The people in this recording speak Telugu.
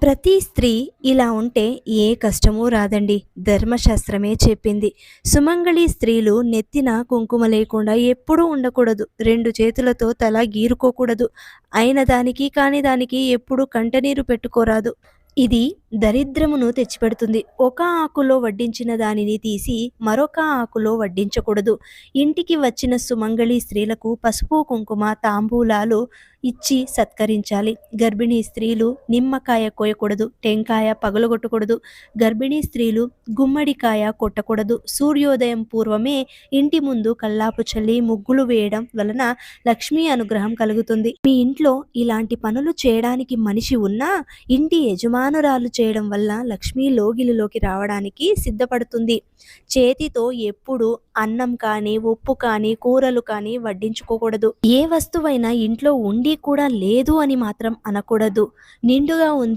ప్రతి స్త్రీ ఇలా ఉంటే ఏ కష్టమూ రాదండి. ధర్మశాస్త్రమే చెప్పింది. సుమంగళి స్త్రీలు నెత్తిన కుంకుమ లేకుండా ఎప్పుడూ ఉండకూడదు. 2 చేతులతో తల గీరుకోకూడదు. అయిన దానికి కాని దానికి ఎప్పుడూ కంటనీరు పెట్టుకోరాదు. ఇది దరిద్రమును తెచ్చిపెడుతుంది. ఒక ఆకులో వడ్డించిన దానిని తీసి మరొక ఆకులో వడ్డించకూడదు. ఇంటికి వచ్చిన సుమంగళి స్త్రీలకు పసుపు, కుంకుమ, తాంబూలాలు ఇచ్చి సత్కరించాలి. గర్భిణీ స్త్రీలు నిమ్మకాయ కోయకూడదు. టెంకాయ పగలగొట్టకూడదు. గర్భిణీ స్త్రీలు గుమ్మడికాయ కొట్టకూడదు. సూర్యోదయం పూర్వమే ఇంటి ముందు కల్లాపు చల్లి ముగ్గులు వేయడం వలన లక్ష్మీ అనుగ్రహం కలుగుతుంది. మీ ఇంట్లో ఇలాంటి పనులు చేయడానికి మనిషి ఉన్నా ఇంటి యజమానురాలు చేయడం వల్ల లక్ష్మీ లోగిలిలోకి రావడానికి సిద్ధపడుతుంది. చేతితో ఎప్పుడు అన్నం కానీ, ఉప్పు కానీ, కూరలు కానీ వడ్డించుకోకూడదు. ఏ వస్తువైనా ఇంట్లో ఉండి కూడా లేదు అని మాత్రం అనకూడదు. నిండుగా ఉంది